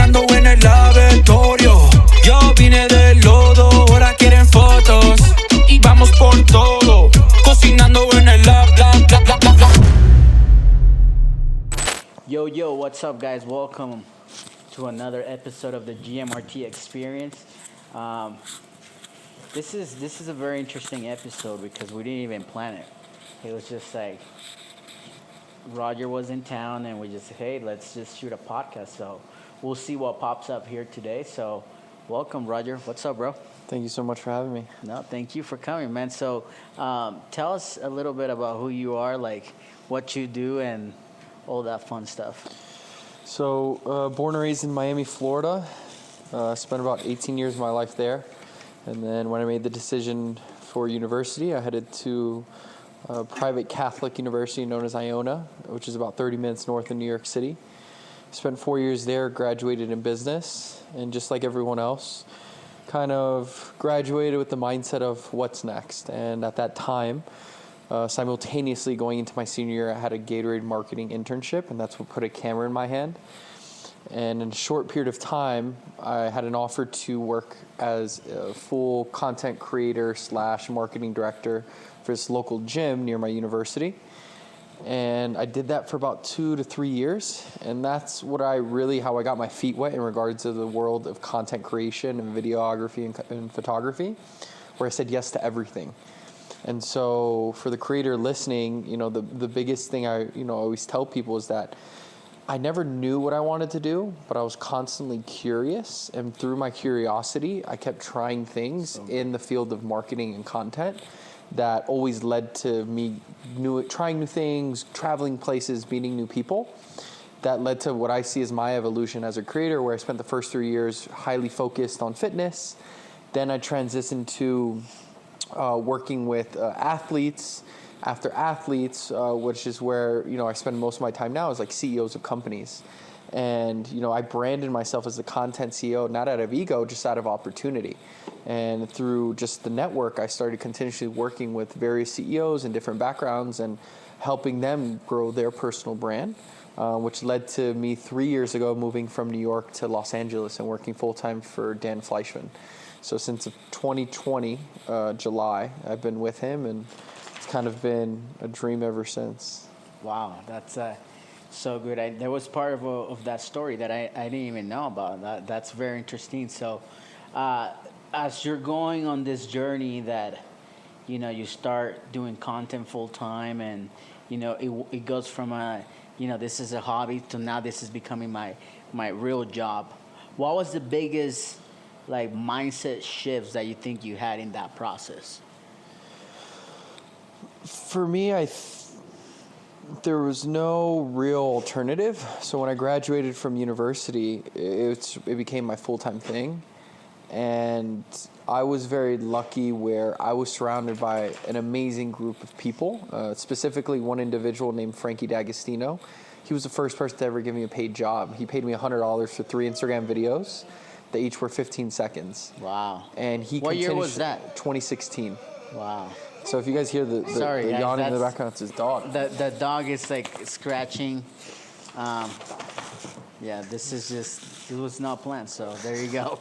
cocinando en el laboratorio. Yo vine del lodo, ahora quieren fotos. Y vamos por todo, cocinando en el lab. Yo, what's up, guys? Welcome to another episode of the GMRT Experience. This is a very interesting episode because we didn't even plan it. It was just like Roger was in town and we just said, hey, let's just shoot a podcast. So we'll see what pops up here today. So welcome, Roger. What's up, bro? Thank you so much for having me. No, thank you for coming, man. So tell us a little bit about who you are, like what you do and all that fun stuff. So born and raised in Miami, Florida. Spent about 18 years of my life there. And then when I made the decision for university, I headed to a private Catholic university known as Iona, which is about 30 minutes north of New York City. Spent 4 years there, graduated in business, and just like everyone else, kind of graduated with the mindset of what's next. And at that time, simultaneously going into my senior year, I had a Gatorade marketing internship, and that's what put a camera in my hand. And in a short period of time, I had an offer to work as a full content creator / marketing director for this local gym near my university. And I did that for about 2 to 3 years. And that's how I got my feet wet in regards to the world of content creation and videography and photography, where I said yes to everything. And so for the creator listening, the biggest thing I always tell people is that I never knew what I wanted to do, but I was constantly curious. And through my curiosity, I kept trying things in the field of marketing and content that always led to me trying new things, traveling places, meeting new people. That led to what I see as my evolution as a creator, where I spent the first 3 years highly focused on fitness. Then I transitioned to working with athletes. After athletes, which is where I spend most of my time now, is like CEOs of companies. And I branded myself as the content CEO, not out of ego, just out of opportunity. And through just the network, I started continuously working with various CEOs in different backgrounds and helping them grow their personal brand, which led to me 3 years ago moving from New York to Los Angeles and working full-time for Dan Fleischman. So since 2020, July, I've been with him, and it's kind of been a dream ever since. Wow, that's so good. There was part of that story that I didn't even know about. That's very interesting. So as you're going on this journey that, you start doing content full time and, it goes from this is a hobby to now this is becoming my real job. What was the biggest mindset shifts that you think you had in that process? For me, there was no real alternative. So when I graduated from university, it became my full-time thing. And I was very lucky where I was surrounded by an amazing group of people, specifically one individual named Frankie D'Agostino. He was the first person to ever give me a paid job. He paid me $100 for 3 Instagram videos. They each were 15 seconds. Wow. And What year was that? 2016. Wow. So if you guys hear the yawning in the background, it's his dog. The dog is scratching. This was not planned, so there you go.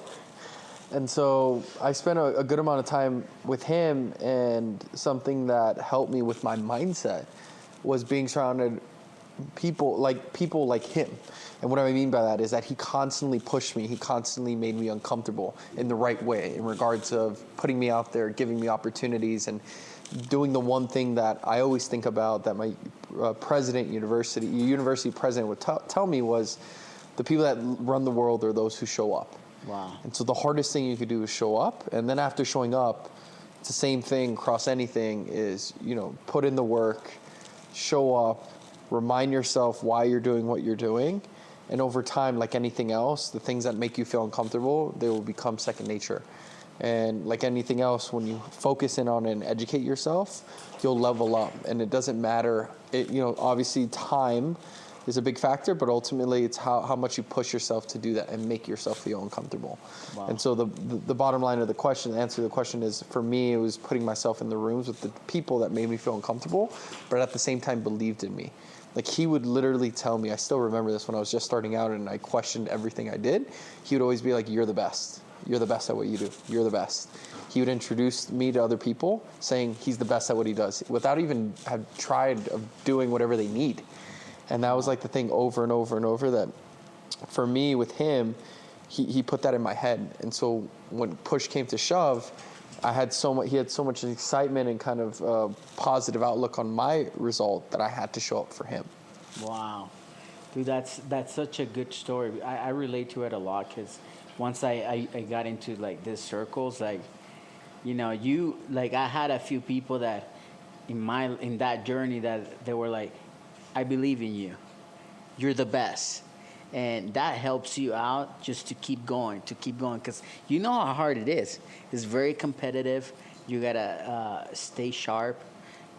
And so I spent a good amount of time with him, and something that helped me with my mindset was being surrounded people like him. And what I mean by that is that he constantly pushed me. He constantly made me uncomfortable in the right way in regards of putting me out there, giving me opportunities, and doing the one thing that I always think about that my university president would tell me was the people that run the world are those who show up. Wow. And so the hardest thing you could do is show up. And then after showing up, it's the same thing across anything is, put in the work, show up, remind yourself why you're doing what you're doing. And over time, like anything else, the things that make you feel uncomfortable, they will become second nature. And like anything else, when you focus in on it and educate yourself, you'll level up. And it doesn't matter, obviously time is a big factor, but ultimately it's how much you push yourself to do that and make yourself feel uncomfortable. Wow. And so the bottom line of the question, the answer to the question is, for me, it was putting myself in the rooms with the people that made me feel uncomfortable, but at the same time believed in me. Like, he would literally tell me, I still remember this when I was just starting out and I questioned everything I did. He would always be like, you're the best. You're the best at what you do. You're the best. He would introduce me to other people saying he's the best at what he does without even have tried of doing whatever they need. And that was like the thing over and over and over, that for me with him, he put that in my head. And so when push came to shove, he had so much excitement and kind of positive outlook on my result that I had to show up for him. Wow. Dude, that's such a good story. I relate to it a lot, because once I got into like these circles, like, you know, I had a few people that in that journey that they were like, I believe in you. You're the best. And that helps you out just to keep going, because you know how hard it is. It's very competitive. You gotta stay sharp.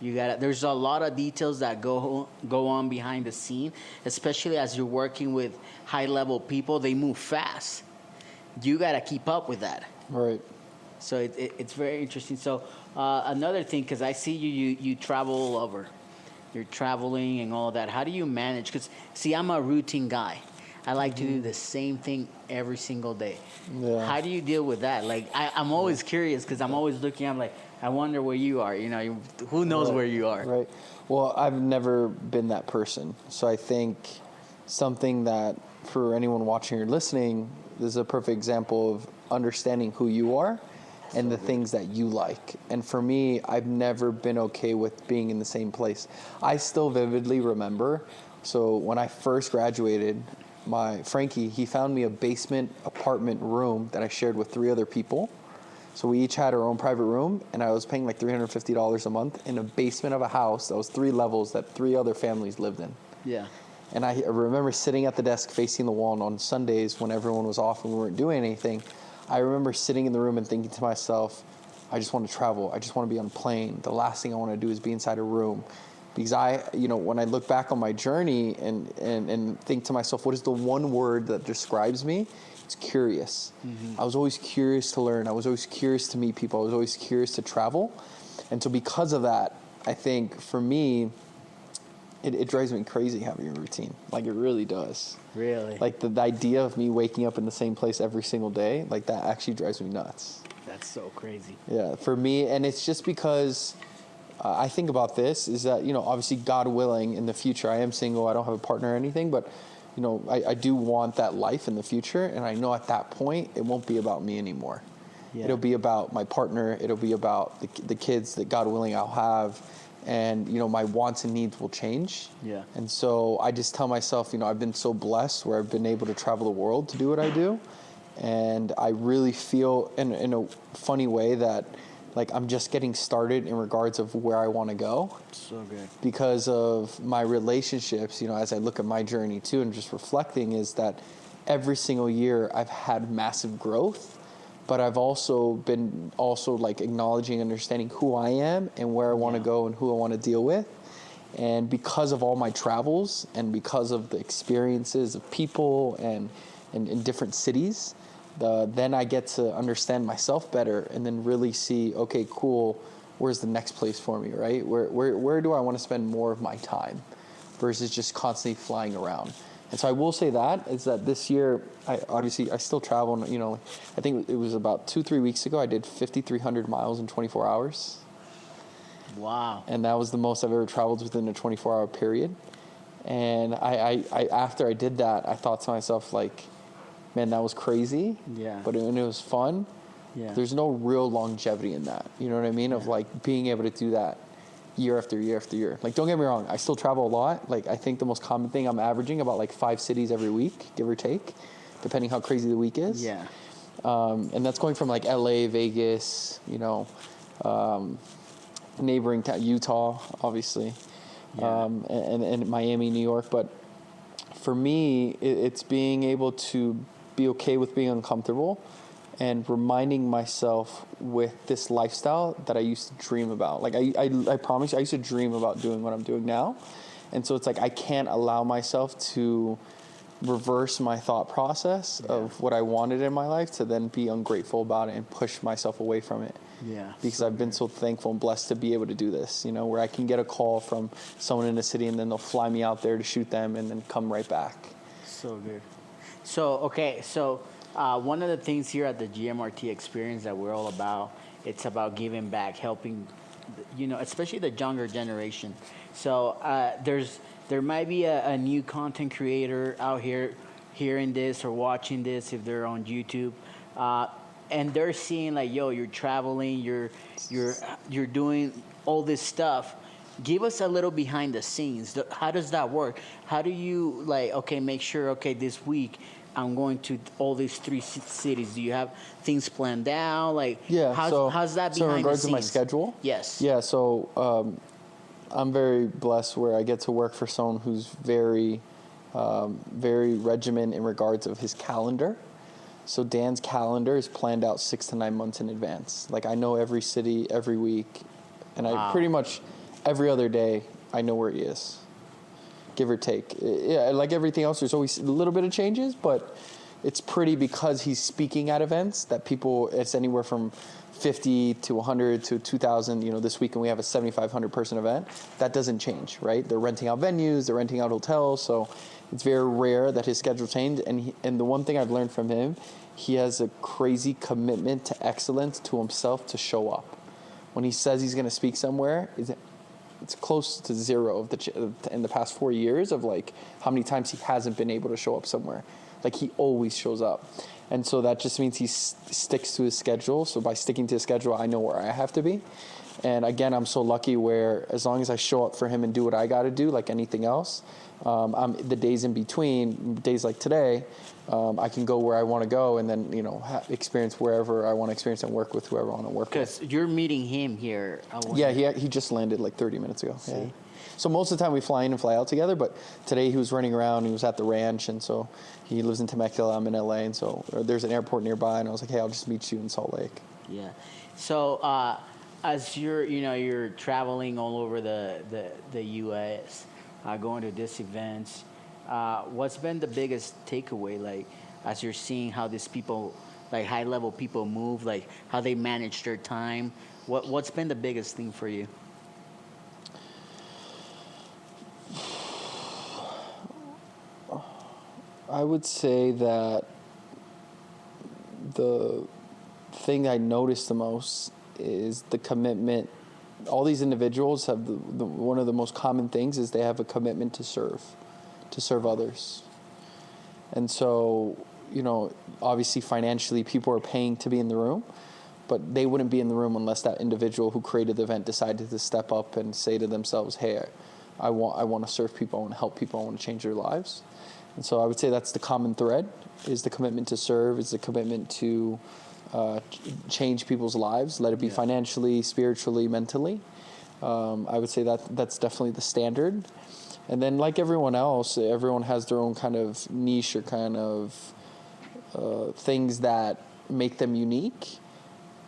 There's a lot of details that go on behind the scene, especially as you're working with high level people. They move fast. You gotta keep up with that. Right. So it's very interesting. So another thing, because I see you travel all over. You're traveling and all that. How do you manage? Because, see, I'm a routine guy. I like to do the same thing every single day. Yeah. How do you deal with that? Like, I'm always curious, because I'm always looking. I'm like, I wonder where you are. You know, who knows where you are? Right. Well, I've never been that person. So I think something that for anyone watching or listening, this is a perfect example of understanding who you are and the things that you like. And for me, I've never been okay with being in the same place. I still vividly remember, so when I first graduated, Frankie, he found me a basement apartment room that I shared with 3 other people. So we each had our own private room, and I was paying like $350 a month in a basement of a house that was 3 levels that 3 other families lived in. Yeah. And I remember sitting at the desk facing the wall, and on Sundays when everyone was off and we weren't doing anything, I remember sitting in the room and thinking to myself, I just want to travel. I just want to be on a plane. The last thing I want to do is be inside a room. Because when I look back on my journey and think to myself, what is the one word that describes me? It's curious. Mm-hmm. I was always curious to learn. I was always curious to meet people. I was always curious to travel. And so because of that, I think for me, it drives me crazy having a routine. Like, it really does. Really? Like, the idea of me waking up in the same place every single day, like, that actually drives me nuts. That's so crazy. Yeah, for me, and it's just because I think about this, is that, obviously, God willing, in the future, I am single, I don't have a partner or anything, but, I do want that life in the future, and I know at that point, it won't be about me anymore. Yeah. It'll be about my partner, it'll be about the kids that, God willing, I'll have, and my wants and needs will change. Yeah. And so I just tell myself, I've been so blessed where I've been able to travel the world to do what I do, and I really feel in a funny way that, like, I'm just getting started in regards of where I want to go. So good. Because of my relationships, as I look at my journey too, and just reflecting, is that every single year I've had massive growth. But I've also been like acknowledging, understanding who I am and where I want to go and who I want to deal with. And because of all my travels and because of the experiences of people and in different cities, then I get to understand myself better and then really see, okay, cool, where's the next place for me, right? Where do I want to spend more of my time versus just constantly flying around? And so I will say that this year, I still travel. I think it was about 2-3 weeks ago, I did 5,300 miles in 24 hours. Wow. And that was the most I've ever traveled within a 24-hour period. And I after I did that, I thought to myself, like, man, that was crazy. Yeah. But it was fun. Yeah. There's no real longevity in that. You know what I mean? Yeah. Of like being able to do that year after year after year. Like, don't get me wrong, I still travel a lot. Like, I think the most common thing, I'm averaging about like 5 cities every week, give or take, depending how crazy the week is. Yeah. And that's going from like LA, Vegas, neighboring Utah, obviously, and Miami, New York. But for me, it's being able to be okay with being uncomfortable and reminding myself with this lifestyle that I used to dream about. Like, I promise you, I used to dream about doing what I'm doing now. And so it's like I can't allow myself to reverse my thought process of what I wanted in my life to then be ungrateful about it and push myself away from it. Yeah. Because I've been so thankful and blessed to be able to do this, you know, where I can get a call from someone in the city and then they'll fly me out there to shoot them and then come right back. So good. So one of the things here at the GMRT Experience that we're all about, it's about giving back, helping, you know, especially the younger generation. So there might be a new content creator out here hearing this or watching this if they're on YouTube, and they're seeing like, yo, you're traveling, you're doing all this stuff. Give us a little behind the scenes. How does that work? How do you make sure, this week I'm going to all these 3 cities? Do you have things planned out? How's that behind the scenes? So in regards to my schedule? Yes. Yeah, so I'm very blessed where I get to work for someone who's very, very regimented in regards of his calendar. So Dan's calendar is planned out 6 to 9 months in advance. Like I know every city, every week, and I pretty much every other day I know where he is, give or take. Yeah, like everything else, there's always a little bit of changes, but it's pretty because he's speaking at events that people, it's anywhere from 50 to 100 to 2,000. You know, this weekend we have a 7,500 person event. That doesn't change, right? They're renting out venues, they're renting out hotels, so it's very rare that his schedule changed. And the one thing I've learned from him, he has a crazy commitment to excellence to himself to show up. When he says he's going to speak somewhere, it's close to zero in the past 4 years of like how many times he hasn't been able to show up somewhere. Like he always shows up. And so that just means he sticks to his schedule. So by sticking to his schedule, I know where I have to be. And again, I'm so lucky where as long as I show up for him and do what I got to do, like anything else, the days in between, days like today, I can go where I want to go and then, experience wherever I want to experience and work with whoever I want to work with. Because you're meeting him here. Yeah, he just landed like 30 minutes ago. See? Yeah. So most of the time we fly in and fly out together, but today he was running around, he was at the ranch, and so he lives in Temecula, I'm in LA, and so there's an airport nearby, and I was like, hey, I'll just meet you in Salt Lake. Yeah. So as you're traveling all over the U.S., going to these events, what's been the biggest takeaway, like, as you're seeing how these people, like high-level people move, like how they manage their time? What's been the biggest thing for you? I would say that the thing I noticed the most is the commitment. All these individuals have one of the most common things is they have a commitment to serve others. And so, obviously financially people are paying to be in the room, but they wouldn't be in the room unless that individual who created the event decided to step up and say to themselves, hey, I want to serve people, I want to help people, I want to change their lives. And so I would say that's the common thread, is the commitment to serve, is the commitment to change people's lives, let it be financially, spiritually, mentally. I would say that's definitely the standard. And then like everyone else, everyone has their own kind of niche or kind of things that make them unique.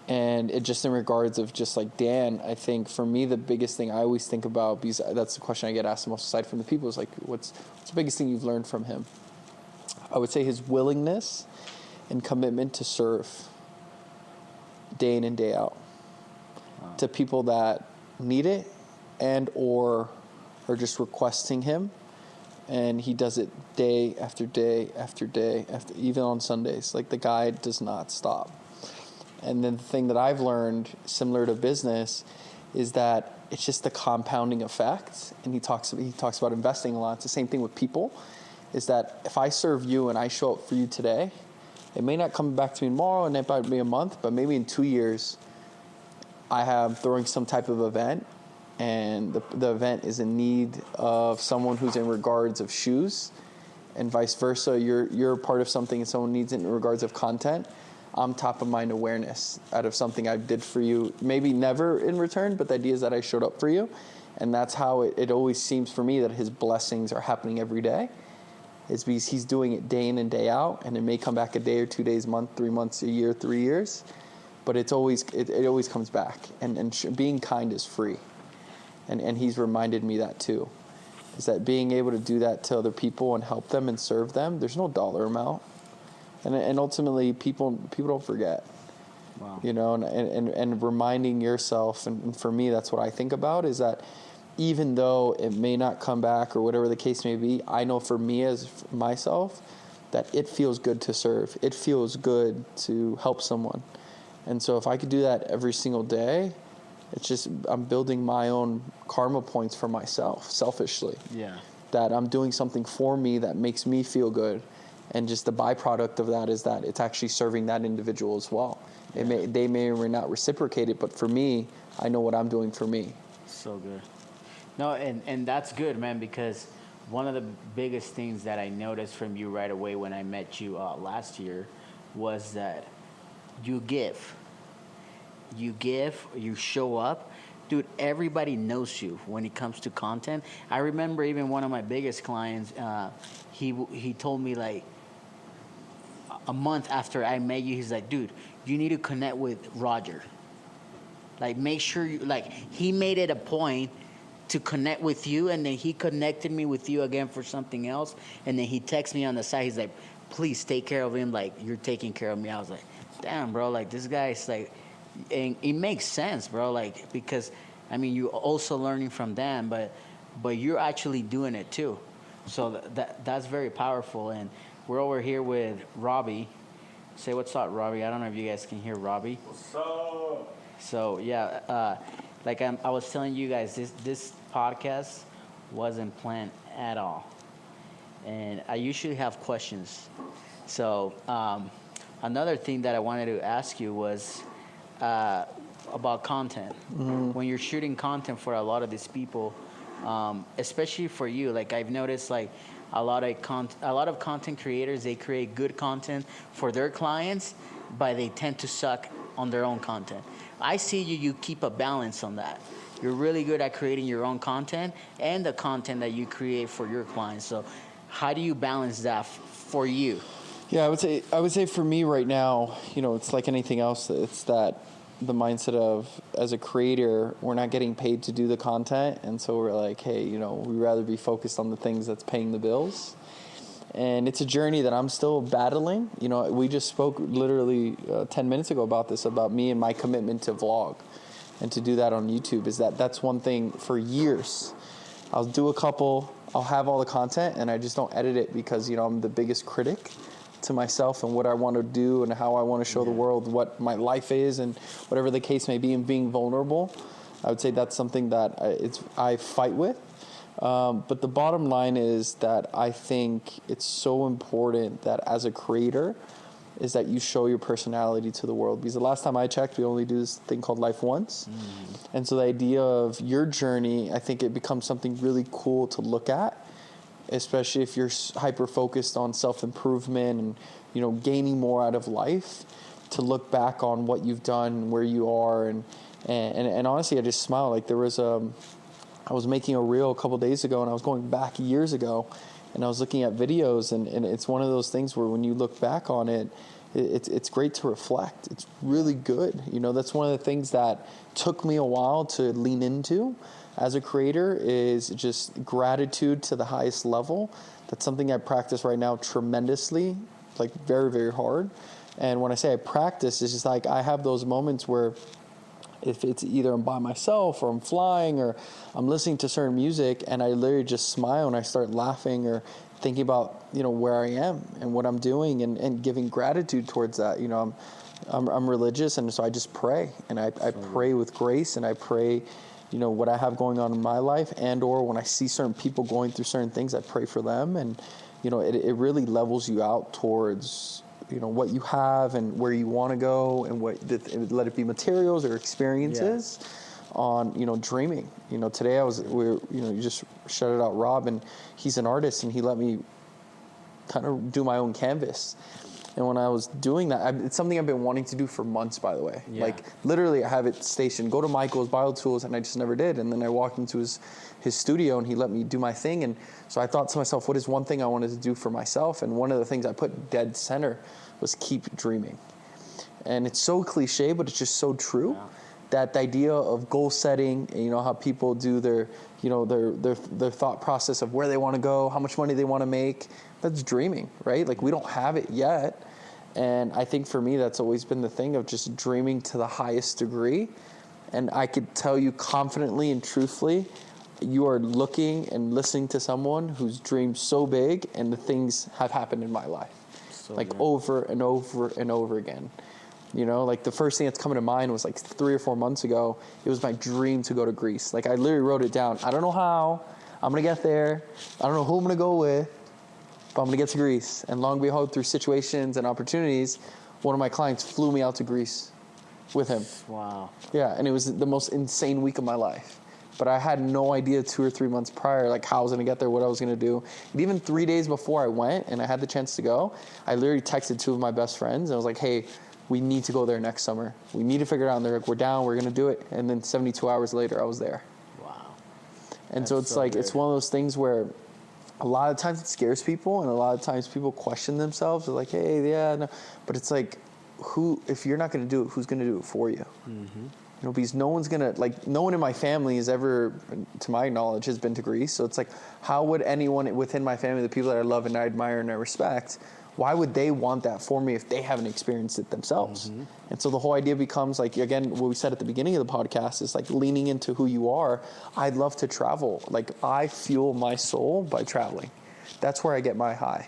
And it just in regards of just like Dan, I think for me, the biggest thing I always think about, because that's the question I get asked the most aside from the people, is like, what's the biggest thing you've learned from him? I would say his willingness and commitment to serve day in and day out to people that need it and or are just requesting him. And he does it day after day after day, even on Sundays. Like the guy does not stop. And then the thing that I've learned, similar to business, is that it's just the compounding effect. And he talks about investing a lot. It's the same thing with people, is that if I serve you and I show up for you today, it may not come back to me tomorrow, and it might be a month, but maybe in 2 years, I have throwing some type of event, and the event is in need of someone who's in regards of shoes, and vice versa. You're a part of something and someone needs it in regards of content. I'm top of mind awareness out of something I did for you, maybe never in return, but the idea is that I showed up for you. And that's how it always seems for me that his blessings are happening every day. It's because he's doing it day in and day out, and it may come back a day or 2 days, month, 3 months, a year, 3 years, but it always comes back. And being kind is free. And he's reminded me that too. is that being able to do that to other people and help them and serve them, there's no dollar amount. And ultimately, people don't forget. Wow. You know, and reminding yourself, and for me, that's what I think about, is that even though it may not come back or whatever the case may be, I know for me as myself that it feels good to serve. It feels good to help someone. And so if I could do that every single day, it's just, I'm building my own karma points for myself, selfishly. Yeah. That I'm doing something for me that makes me feel good. And just the byproduct of that is that it's actually serving that individual as well. Yeah. They may or may not reciprocate it, but for me, I know what I'm doing for me. So good. No, and that's good, man, because one of the biggest things that I noticed from you right away when I met you last year was that you give. You show up. Dude, everybody knows you when it comes to content. I remember even one of my biggest clients, he told me like a month after I met you, he's like, dude, you need to connect with Roger. Like, make sure you, like, he made it a point to connect with you, and then he connected me with you again for something else, and then he texted me on the side. He's like, please take care of him like you're taking care of me. I was like, damn, bro, like, this guy's like, and it makes sense, bro, like, because, I mean, you're also learning from them, but you're actually doing it too. So that's very powerful. And we're over here with Robbie. Say what's up, Robbie. I don't know if you guys can hear Robbie. What's up? So, yeah, like I was telling you guys, this podcast wasn't planned at all. And I usually have questions. So, another thing that I wanted to ask you was about content. Mm-hmm. When you're shooting content for a lot of these people, especially for you, like I've noticed, like a lot of content creators, they create good content for their clients, but they tend to suck on their own content. I see you keep a balance on that. You're really good at creating your own content and the content that you create for your clients. So how do you balance that for you? Yeah, I would say for me right now, you know, it's like anything else. It's that the mindset of, as a creator, we're not getting paid to do the content, and so we're like, hey, you know, we'd rather be focused on the things that's paying the bills. And it's a journey that I'm still battling. You know, we just spoke literally 10 minutes ago about this, about me and my commitment to vlog and to do that on YouTube. That's one thing for years. I'll do a couple, I'll have all the content, and I just don't edit it because, you know, I'm the biggest critic to myself and what I want to do and how I want to show the world what my life is and whatever the case may be, and being vulnerable. I would say that's something that I fight with. But the bottom line is that I think it's so important that as a creator is that you show your personality to the world. Because the last time I checked, we only do this thing called life once. Mm-hmm. And so the idea of your journey, I think it becomes something really cool to look at, especially if you're hyper-focused on self-improvement and, you know, gaining more out of life, to look back on what you've done, where you are. And honestly, I just smile. Like, there was I was making a reel a couple days ago, and I was going back years ago, and I was looking at videos, and it's one of those things where when you look back on it, it's great to reflect. It's really good. You know, that's one of the things that took me a while to lean into as a creator, is just gratitude to the highest level. That's something I practice right now tremendously, like very, very hard. And when I say I practice, it's just like I have those moments where if it's either I'm by myself or I'm flying or I'm listening to certain music, and I literally just smile and I start laughing or thinking about, you know, where I am and what I'm doing, and giving gratitude towards that. You know, I'm religious, and so I just pray, and I pray with grace, and I pray, you know, what I have going on in my life, and or when I see certain people going through certain things, I pray for them. And, you know, it really levels you out towards, you know, what you have and where you want to go, and let it be materials or experiences on, you know, dreaming. You know, today you just shouted out Rob, and he's an artist, and he let me kind of do my own canvas. And when I was doing that, it's something I've been wanting to do for months, by the way. Yeah. Like, literally, I have it stationed. Go to Michael's BioTools, and I just never did. And then I walked into his studio, and he let me do my thing. And so I thought to myself, what is one thing I wanted to do for myself? And one of the things I put dead center was keep dreaming. And it's so cliche, but it's just so true. that idea of goal setting, and, you know, how people do their, you know, their thought process of where they want to go, how much money they want to make. That's dreaming, right? Like, we don't have it yet. And I think for me, that's always been the thing of just dreaming to the highest degree. And I could tell you confidently and truthfully, you are looking and listening to someone who's dreamed so big, and the things have happened in my life. So like good. Over and over and over again. You know, like the first thing that's coming to mind was like 3 or 4 months ago. It was my dream to go to Greece. Like, I literally wrote it down. I don't know how I'm going to get there. I don't know who I'm going to go with, but I'm going to get to Greece. And long and behold, through situations and opportunities, one of my clients flew me out to Greece with him. Wow. Yeah, and it was the most insane week of my life. But I had no idea 2 or 3 months prior, like, how I was going to get there, what I was going to do. And even 3 days before I went and I had the chance to go, I literally texted 2 of my best friends. And I was like, hey, we need to go there next summer. We need to figure it out. And they're like, we're down, we're going to do it. And then 72 hours later, I was there. Wow. And so it's like, it's one of those things where a lot of times it scares people, and a lot of times people question themselves. They're like, hey, yeah, no. But it's like, if you're not going to do it, who's going to do it for you? Mm-hmm. You know, because no one's going to, like, no one in my family has ever, to my knowledge, has been to Greece. So it's like, how would anyone within my family, the people that I love and I admire and I respect, why would they want that for me if they haven't experienced it themselves? Mm-hmm. And so the whole idea becomes, like, again, what we said at the beginning of the podcast is like leaning into who you are. I'd love to travel. Like, I fuel my soul by traveling. That's where I get my high.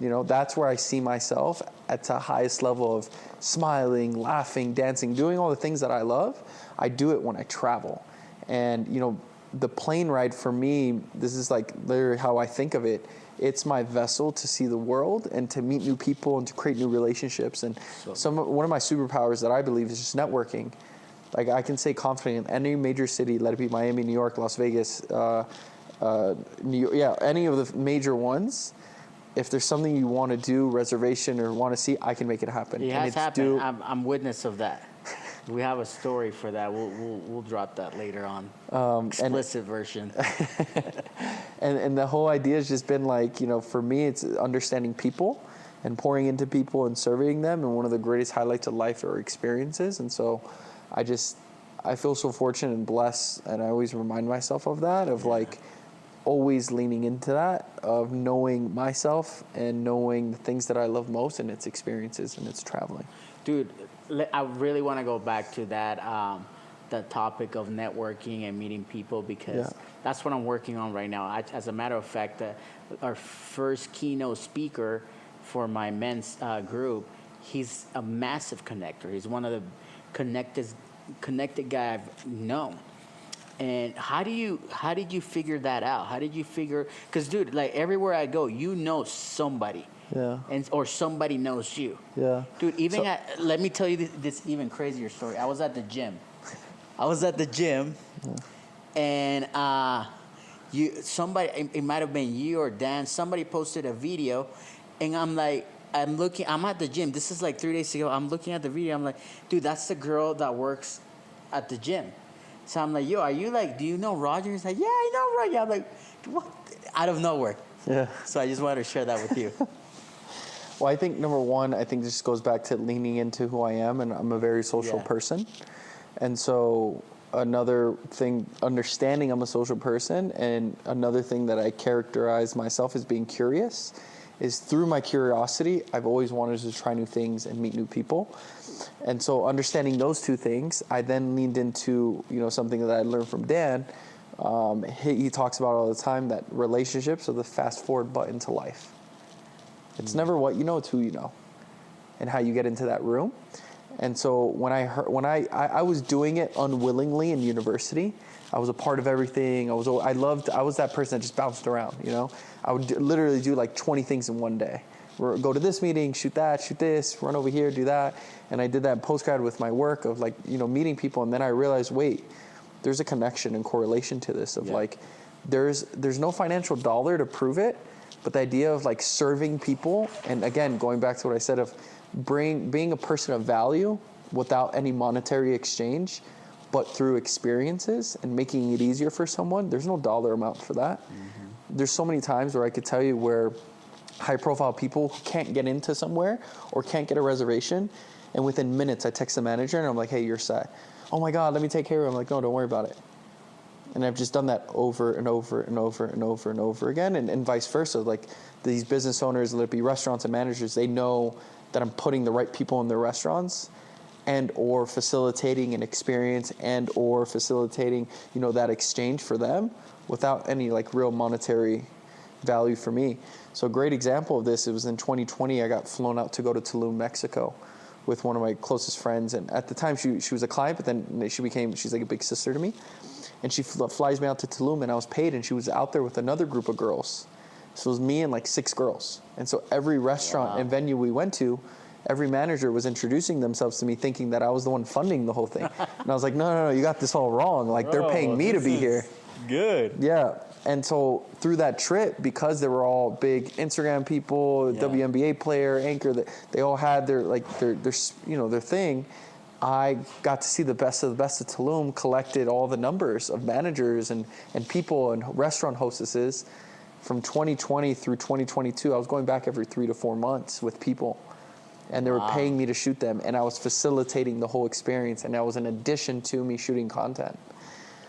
You know, that's where I see myself at the highest level of smiling, laughing, dancing, doing all the things that I love. I do it when I travel. And, you know, the plane ride for me, this is like literally how I think of it. It's my vessel to see the world and to meet new people and to create new relationships. And one of my superpowers that I believe is just networking. Like, I can say confidently in any major city, let it be Miami, New York, Las Vegas, New York, yeah, any of the major ones. If there's something you want to do, reservation, or want to see, I can make it happen. It has happened. I'm witness of that. We have a story for that. We'll drop that later on. Explicit version. and the whole idea has just been like, you know, for me, it's understanding people and pouring into people and serving them. And one of the greatest highlights of life are experiences. And so I feel so fortunate and blessed. And I always remind myself of that, of like, always leaning into that, of knowing myself and knowing the things that I love most, and it's experiences and it's traveling. Dude, I really want to go back to that the topic of networking and meeting people, because that's what I'm working on right now. As a matter of fact, our first keynote speaker for my men's group, he's a massive connector. He's one of the connected guy I've known. And how did you figure that out? How did you figure? Because, dude, like, everywhere I go, you know somebody. Yeah. Or somebody knows you. Yeah. Dude, let me tell you this even crazier story. I was at the gym. And it might have been you or Dan, somebody posted a video, and I'm like, I'm at the gym. This is like 3 days ago. I'm looking at the video. I'm like, dude, that's the girl that works at the gym. So I'm like, yo, do you know Roger? He's like, yeah, I know Roger. I'm like, what? Out of nowhere. Yeah. So I just wanted to share that with you. Well, I think number one, this just goes back to leaning into who I am, and I'm a very social person. And so another thing, understanding I'm a social person, and another thing that I characterize myself as being curious, is through my curiosity, I've always wanted to try new things and meet new people. And so understanding those two things, I then leaned into, you know, something that I learned from Dan. He talks about all the time that relationships are the fast forward button to life. It's never what you know, it's who you know, and how you get into that room. And so when I was doing it unwillingly in university, I was a part of everything. I was that person that just bounced around, you know. I would literally do like 20 things in one day. Go to this meeting, shoot that, shoot this, run over here, do that. And I did that in postgrad with my work of, like, you know, meeting people. And then I realized, wait, there's a connection and correlation to this of like, there's no financial dollar to prove it, but the idea of like serving people, and again, going back to what I said of being a person of value without any monetary exchange, but through experiences and making it easier for someone, there's no dollar amount for that. Mm-hmm. There's so many times where I could tell you where high-profile people who can't get into somewhere or can't get a reservation, and within minutes I text the manager and I'm like, hey, you're set. oh my God, let me take care of it. I'm like, no, don't worry about it. And I've just done that over and over and over and over and over again, and vice versa. Like these business owners, let it be restaurants and managers, they know that I'm putting the right people in their restaurants, and or facilitating an experience, and or facilitating, you know, that exchange for them without any like real monetary value for me. So a great example of this, it was in 2020, I got flown out to go to Tulum, Mexico with one of my closest friends. And at the time she was a client, but then she's like a big sister to me. And she flies me out to Tulum, and I was paid, and she was out there with another group of girls. So it was me and like 6 girls. And so every restaurant and venue we went to, every manager was introducing themselves to me thinking that I was the one funding the whole thing. And I was like, no, you got this all wrong. Like, they're paying me to be here. Good. Yeah. And so through that trip, because they were all big Instagram people, WNBA player, anchor, they all had their thing. I got to see the best of Tulum, collected all the numbers of managers and people and restaurant hostesses from 2020 through 2022. I was going back every 3 to 4 months with people, and they were paying me to shoot them, and I was facilitating the whole experience, and that was in addition to me shooting content.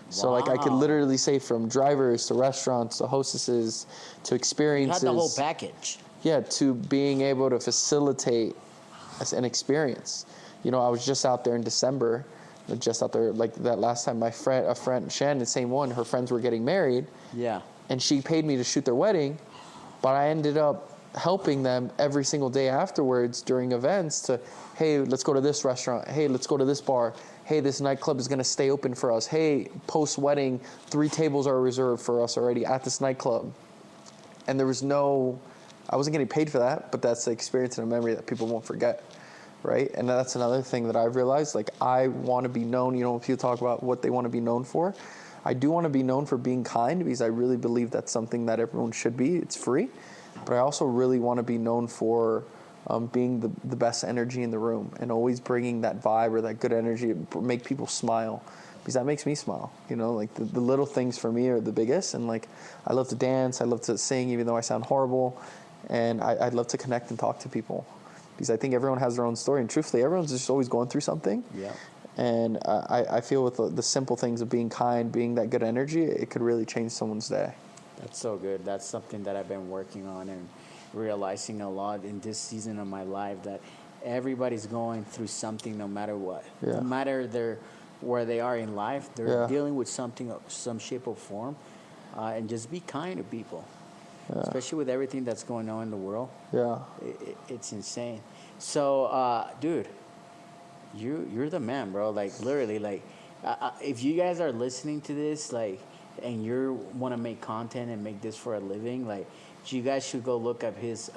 So like I could literally say from drivers to restaurants to hostesses to experiences. You had the whole package. Yeah, to being able to facilitate an experience. You know, I was just out there in December, like that last time. A friend, Shannon, the same one, her friends were getting married. Yeah. And she paid me to shoot their wedding, but I ended up helping them every single day afterwards during events to, hey, let's go to this restaurant. Hey, let's go to this bar. Hey, this nightclub is going to stay open for us. Hey, post-wedding, 3 tables are reserved for us already at this nightclub. And there was I wasn't getting paid for that, but that's the experience and a memory that people won't forget. Right? And that's another thing that I've realized. Like, I want to be known, you know, when people talk about what they want to be known for, I do want to be known for being kind, because I really believe that's something that everyone should be. It's free. But I also really want to be known for being the best energy in the room, and always bringing that vibe or that good energy, make people smile, because that makes me smile. You know, like the little things for me are the biggest. And like, I love to dance, I love to sing, even though I sound horrible, and I'd love to connect and talk to people. Because I think everyone has their own story, and truthfully, everyone's just always going through something. Yeah. And I feel with the simple things of being kind, being that good energy, it could really change someone's day. That's so good. That's something that I've been working on and realizing a lot in this season of my life, that everybody's going through something, no matter what. Yeah. No matter where they are in life, they're dealing with something of some shape or form, and just be kind to people. Yeah. Especially with everything that's going on in the world. Yeah, it's insane. So, dude, you're the man, bro. Like, literally, like, if you guys are listening to this, like, and you want to make content and make this for a living, like, you guys should go look up his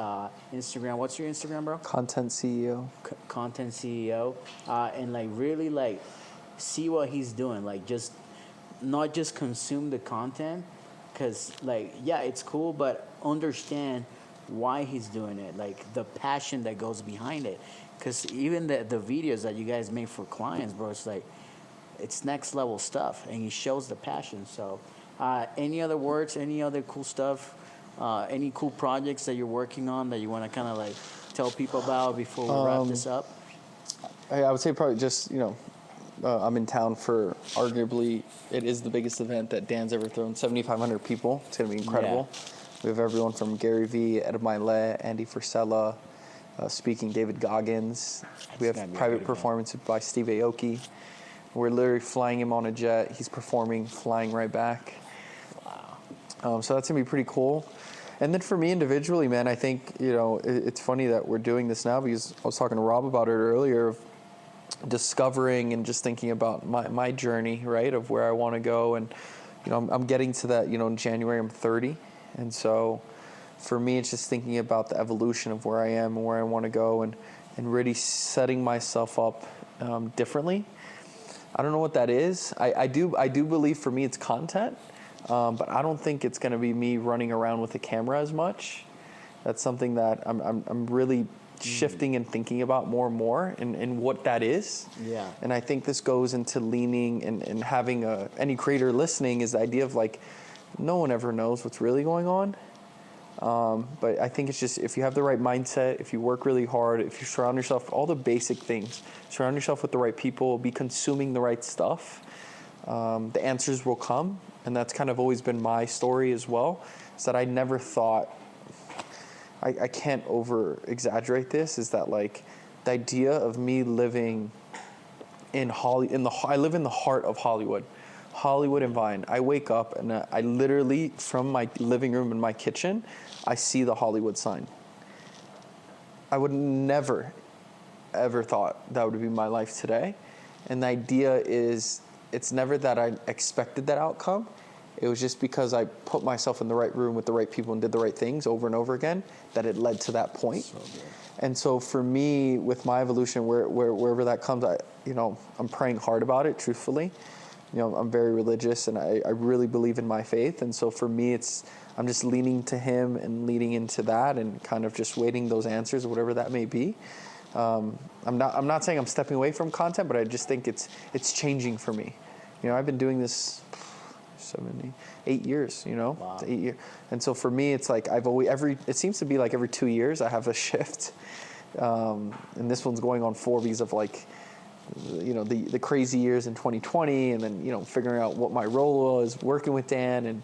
Instagram. What's your Instagram, bro? Content CEO. Content CEO, and like really like see what he's doing. Like, just not just consume the content. Because, like, yeah, it's cool, but understand why he's doing it, like the passion that goes behind it. Because even the videos that you guys make for clients, bro, it's like, it's next level stuff, and he shows the passion. So, any other words, any other cool stuff, any cool projects that you're working on that you want to kind of like tell people about before we wrap this up? I would say probably just, you know, I'm in town for arguably, it is the biggest event that Dan's ever thrown. 7,500 people. It's going to be incredible. Yeah. We have everyone from Gary Vee, Ed Milet, Andy Frisella, speaking David Goggins. We have private performances by Steve Aoki. We're literally flying him on a jet. He's performing, flying right back. Wow. So that's going to be pretty cool. And then for me individually, man, I think, you know, it's funny that we're doing this now, because I was talking to Rob about it earlier, of discovering and just thinking about my journey, right, of where I want to go. And, you know, I'm getting to that, you know, in January I'm 30. And so for me, it's just thinking about the evolution of where I am and where I want to go, and really setting myself up differently. I don't know what that is. I do believe for me it's content, but I don't think it's going to be me running around with a camera as much. That's something that I'm really shifting and thinking about more and more, and what that is. Yeah. And I think this goes into leaning and having any creator listening, is the idea of like, no one ever knows what's really going on. But I think it's just, if you have the right mindset, if you work really hard, if you surround yourself, all the basic things, surround yourself with the right people, be consuming the right stuff, the answers will come. And that's kind of always been my story as well, is that I never thought, I can't over exaggerate this, is that like the idea of me living in I live in the heart of Hollywood and Vine. I wake up and I literally, from my living room and my kitchen, I see the Hollywood sign. I would never, ever thought that would be my life today. And the idea is, it's never that I expected that outcome. It was just because I put myself in the right room with the right people and did the right things over and over again that it led to that point. So and so for me, with my evolution, wherever that comes, I'm praying hard about it, truthfully. I'm very religious, and I really believe in my faith. And so for me, I'm just leaning to him and leaning into that and kind of just waiting those answers, whatever that may be. I'm not saying I'm stepping away from content, but I just think it's changing for me. I've been doing this 8 years, Wow. 8 years. And so for me, it's like it seems to be like every 2 years I have a shift. And this one's going on 4 because of like, the crazy years in 2020, and then, figuring out what my role was working with Dan. And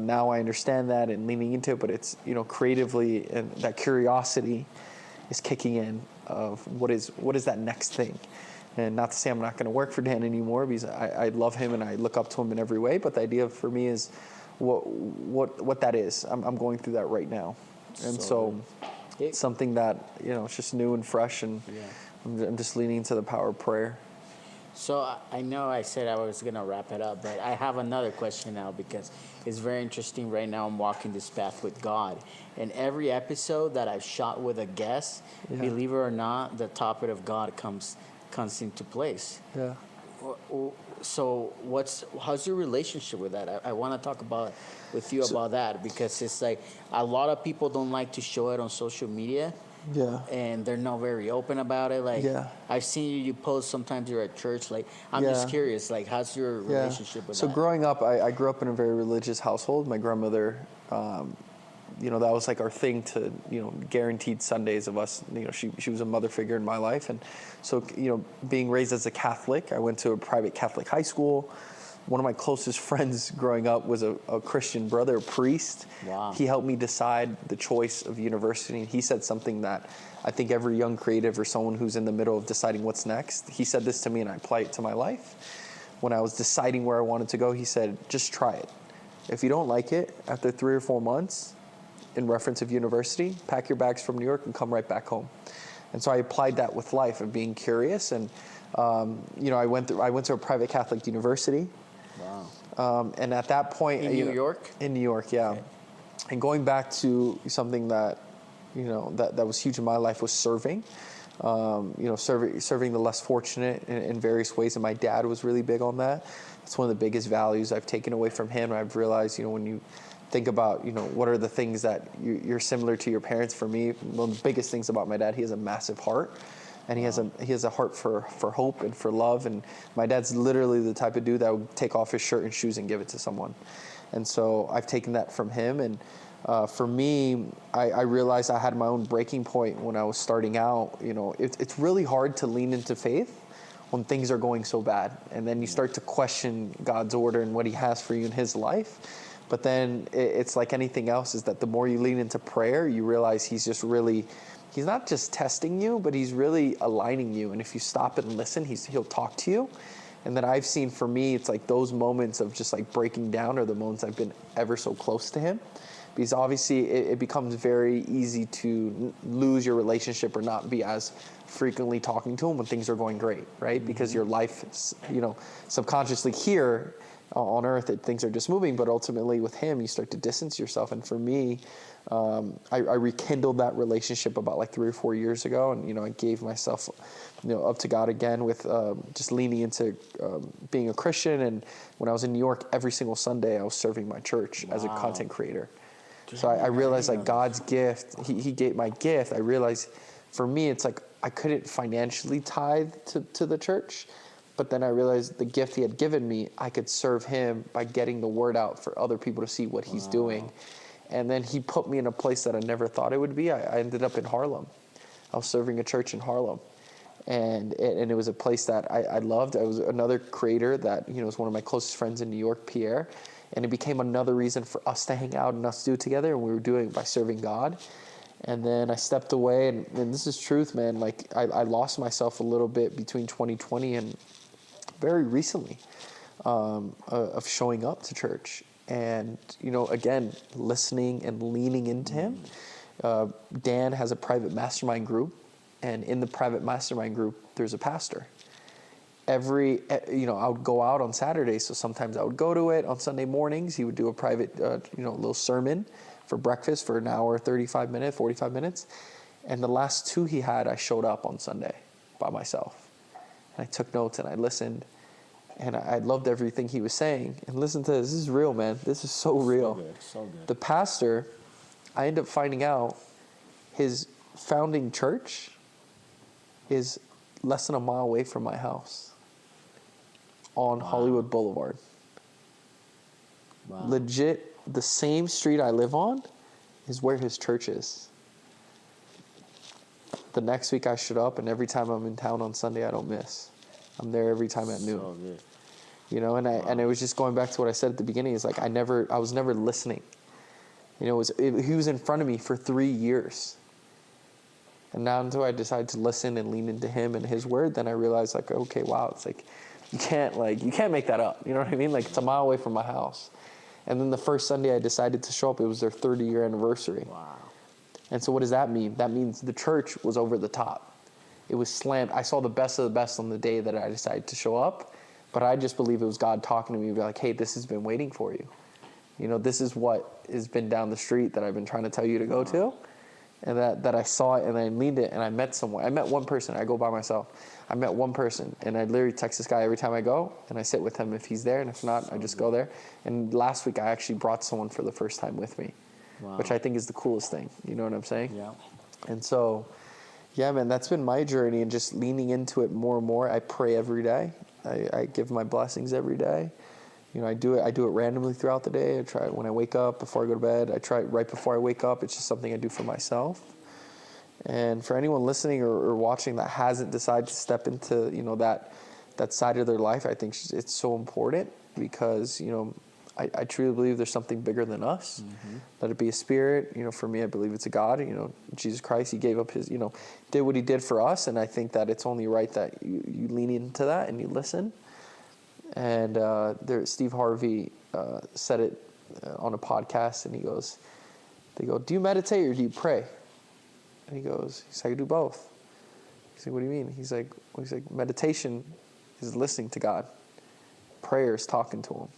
now I understand that and leaning into it, but it's, creatively, and that curiosity is kicking in of what is that next thing. And not to say I'm not going to work for Dan anymore, because I love him and I look up to him in every way. But the idea for me is what that is. I'm going through that right now. And so it's something that, it's just new and fresh. And I'm just leaning into the power of prayer. So I know I said I was going to wrap it up, but I have another question now, because it's very interesting. Right now I'm walking this path with God. And every episode that I've shot with a guest, believe it or not, the topic of God comes into place. Yeah. So how's your relationship with that? I want to talk with you about that, because it's like a lot of people don't like to show it on social media. Yeah. And they're not very open about it. Like, I've seen you post, sometimes you're at church. Like, I'm just curious, like, how's your relationship with that? So growing up, I grew up in a very religious household. My grandmother, that was like our thing to, guaranteed Sundays of us. She was a mother figure in my life. And so, being raised as a Catholic, I went to a private Catholic high school. One of my closest friends growing up was a Christian brother, a priest. Wow. He helped me decide the choice of university. And he said something that I think every young creative or someone who's in the middle of deciding what's next, he said this to me, and I apply it to my life. When I was deciding where I wanted to go, he said, just try it. If you don't like it, after 3 or 4 months, in reference of university, pack your bags from New York and come right back home. And so I applied that with life of being curious. And, I went to a private Catholic university. Wow. And at that point, in New York? In New York, yeah. Okay. And going back to something that, that was huge in my life was serving. Serving the less fortunate in various ways. And my dad was really big on that. It's one of the biggest values I've taken away from him. I've realized, when you think about, what are the things that you're similar to your parents. For me, one of the biggest things about my dad, he has a massive heart. And he has a heart for hope and for love. And my dad's literally the type of dude that would take off his shirt and shoes and give it to someone. And so I've taken that from him. And for me, I realized I had my own breaking point when I was starting out. It's really hard to lean into faith when things are going so bad. And then you start to question God's order and what he has for you in his life. But then it's like anything else, is that the more you lean into prayer, you realize he's not just testing you, but he's really aligning you. And if you stop and listen, he'll talk to you. And then I've seen, for me, it's like those moments of just like breaking down are the moments I've been ever so close to him. Because obviously it becomes very easy to lose your relationship or not be as frequently talking to him when things are going great, right? Mm-hmm. Because your life, subconsciously here on earth, things are just moving. But ultimately with him, you start to distance yourself. And for me, I rekindled that relationship about like 3 or 4 years ago, and I gave myself, up to God again with just leaning into being a Christian. And when I was in New York, every single Sunday I was serving my church as a content creator. So I realized like God's gift, he gave my gift. I realized for me, it's like I couldn't financially tithe to the church. But then I realized the gift he had given me, I could serve him by getting the word out for other people to see what he's doing. And then he put me in a place that I never thought it would be. I ended up in Harlem. I was serving a church in Harlem. And it was a place that I loved. I was another creator that, was one of my closest friends in New York, Pierre. And it became another reason for us to hang out and us to do it together. And we were doing it by serving God. And then I stepped away. And this is truth, man. Like, I lost myself a little bit between 2020 and very recently of showing up to church. And, again, listening and leaning into him. Dan has a private mastermind group. And in the private mastermind group, there's a pastor. I would go out on Saturdays, so sometimes I would go to it. On Sunday mornings, he would do a private, little sermon for breakfast for an hour, 35 minutes, 45 minutes. And the last two he had, I showed up on Sunday by myself. And I took notes and I listened. And I loved everything he was saying. And listen to this. This is real, man. This is so real. So good, so good. The pastor, I ended up finding out his founding church is less than a mile away from my house on Hollywood Boulevard. Wow. Legit, the same street I live on is where his church is. The next week I showed up, and every time I'm in town on Sunday, I don't miss. I'm there every time at noon. So good. And it was just going back to what I said at the beginning. It's like I was never listening. He was in front of me for 3 years. And now until I decided to listen and lean into him and his word, then I realized, like, okay, wow, it's like you can't make that up. You know what I mean? Like, it's a mile away from my house. And then the first Sunday I decided to show up, it was their 30-year anniversary. Wow. And so what does that mean? That means the church was over the top. It was slammed. I saw the best of the best on the day that I decided to show up, but I just believe it was God talking to me, be like, hey, this has been waiting for you. This is what has been down the street that I've been trying to tell you to go to. And that I saw it and I leaned it and I met someone. I met one person. I go by myself. I met one person and I literally text this guy every time I go and I sit with him if he's there, and if not, I just go there. And last week I actually brought someone for the first time with me, which I think is the coolest thing. You know what I'm saying? Yeah. And so, yeah, man, that's been my journey, and just leaning into it more and more. I pray every day. I give my blessings every day. I do it randomly throughout the day. I try it when I wake up, before I go to bed. I try it right before I wake up. It's just something I do for myself. And for anyone listening or watching that hasn't decided to step into, that side of their life, I think it's so important because, I truly believe there's something bigger than us. Mm-hmm. Let it be a spirit. For me, I believe it's a God. Jesus Christ, he gave up his, did what he did for us. And I think that it's only right that you lean into that and you listen. And Steve Harvey said it on a podcast, and they go, do you meditate or do you pray? And he's like, I do both. He's like, what do you mean? He's like, meditation is listening to God. Prayer is talking to him.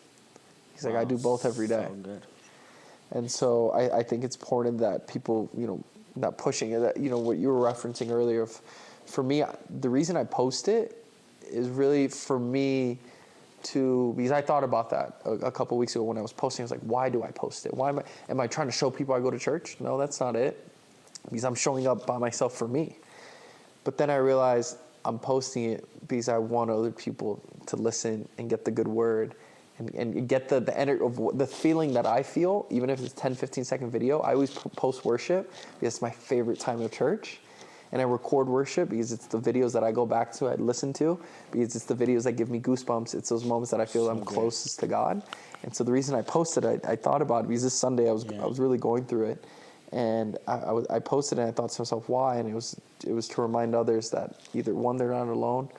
He's like, I do both every day. So good. And so I think it's important that people, not pushing it, that, what you were referencing earlier. For me, the reason I post it is really for me because I thought about that a couple of weeks ago when I was posting. I was like, why do I post it? Am I trying to show people I go to church? No, that's not it. Because I'm showing up by myself for me. But then I realized I'm posting it because I want other people to listen and get the good word and get the energy of the feeling that I feel, even if it's 10, 15-second video. I always post worship because it's my favorite time of church. And I record worship because it's the videos that I go back to, I listen to, because it's the videos that give me goosebumps. It's those moments that I feel I'm closest to God. And so the reason I posted, I thought about it because this Sunday I was really going through it. And I posted it and I thought to myself, why? And it was to remind others that either one, they're not alone.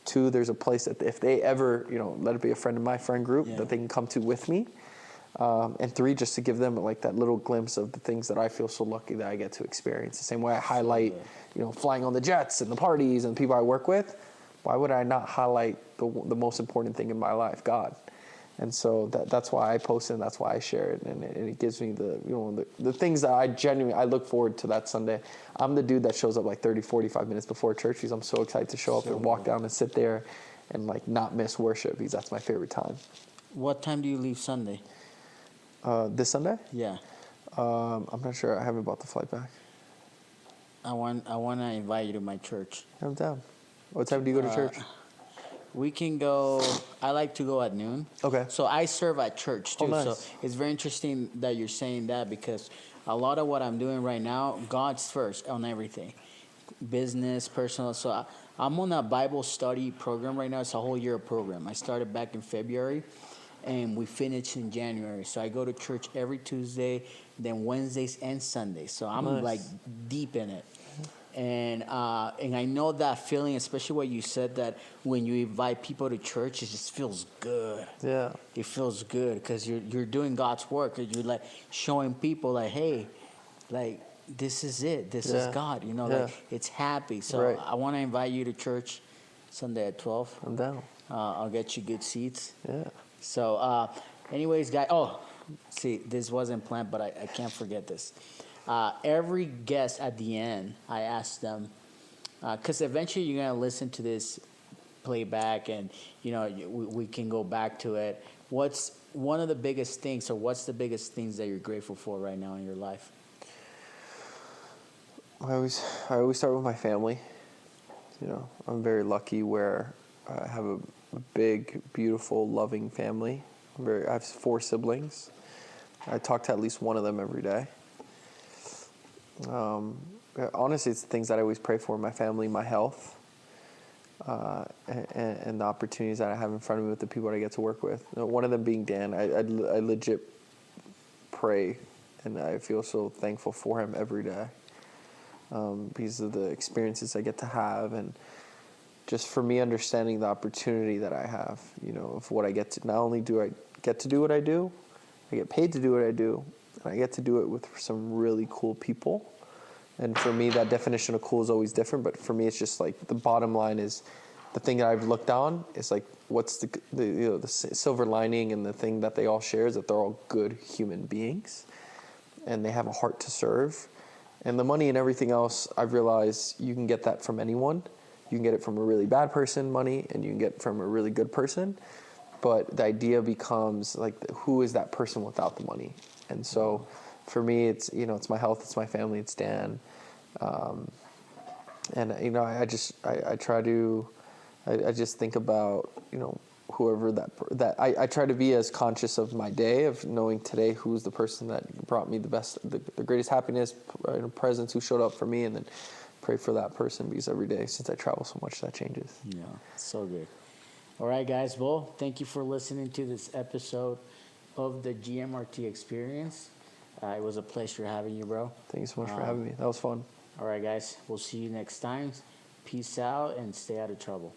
Two, there's a place that if they ever, let it be a friend in my friend group that they can come to with me. And three, just to give them like that little glimpse of the things that I feel so lucky that I get to experience. The same way I highlight, flying on the jets and the parties and the people I work with. Why would I not highlight the most important thing in my life, God? And so that's why I post it, and that's why I share it, and it gives me the things that I look forward to that Sunday. I'm the dude that shows up like 30, 45 minutes before church because I'm so excited to show up and walk down and sit there and like not miss worship because that's my favorite time. What time do you leave Sunday? This Sunday? Yeah. I'm not sure. I haven't bought the flight back. I want to invite you to my church. I'm down. What time do you go to church? We can go. I like to go at noon. Okay. So I serve at church too. Oh, nice. So it's very interesting that you're saying that because a lot of what I'm doing right now, God's first on everything, business, personal. So I'm on a Bible study program right now. It's a whole year program. I started back in February, and we finish in January. So I go to church every Tuesday, then Wednesdays and Sundays. So I'm Nice. like deep in it. And I know that feeling, especially what you said, that when you invite people to church, it just feels good. Yeah. It feels good because you're doing God's work. And you're like showing people like, hey, like this is it. This is God. You know, Yeah. like it's happy. So Right. I want to invite you to church Sunday at 12. I'm down. I'll get you good seats. Yeah. So, anyways, guys. Oh, see, this wasn't planned, but I can't forget this. Every guest at the end, I ask them, because eventually you're gonna listen to this playback, and we can go back to it. What's one of the biggest things, or what's the biggest things that you're grateful for right now in your life? I always start with my family. I'm very lucky where I have a big, beautiful, loving family. I have 4 siblings. I talk to at least one of them every day. Honestly, it's the things that I always pray for: my family, my health, and the opportunities that I have in front of me with the people that I get to work with. One of them being Dan. I legit pray, and I feel so thankful for him every day because of the experiences I get to have, and just for me understanding the opportunity that I have, of what I get to. Not only do I get to do what I do, I get paid to do what I do, and I get to do it with some really cool people. And for me, that definition of cool is always different. But for me, it's just like the bottom line is the thing that I've looked on is like what's the silver lining, and the thing that they all share is that they're all good human beings, and they have a heart to serve. And the money and everything else, I've realized you can get that from anyone. You can get it from a really bad person, money, and you can get it from a really good person. But the idea becomes like, who is that person without the money? And so, for me, it's it's my health, it's my family, it's Dan, and I just think about whoever I try to be as conscious of my day, of knowing today who's the person that brought me the greatest happiness, presence, who showed up for me, and then pray for that person, because every day since I travel so much, that changes. Yeah, so good. All right, guys. Well, thank you for listening to this episode of the GMRT Experience. It was a pleasure having you, bro. Thank you so much for having me. That was fun. All right, guys. We'll see you next time. Peace out and stay out of trouble.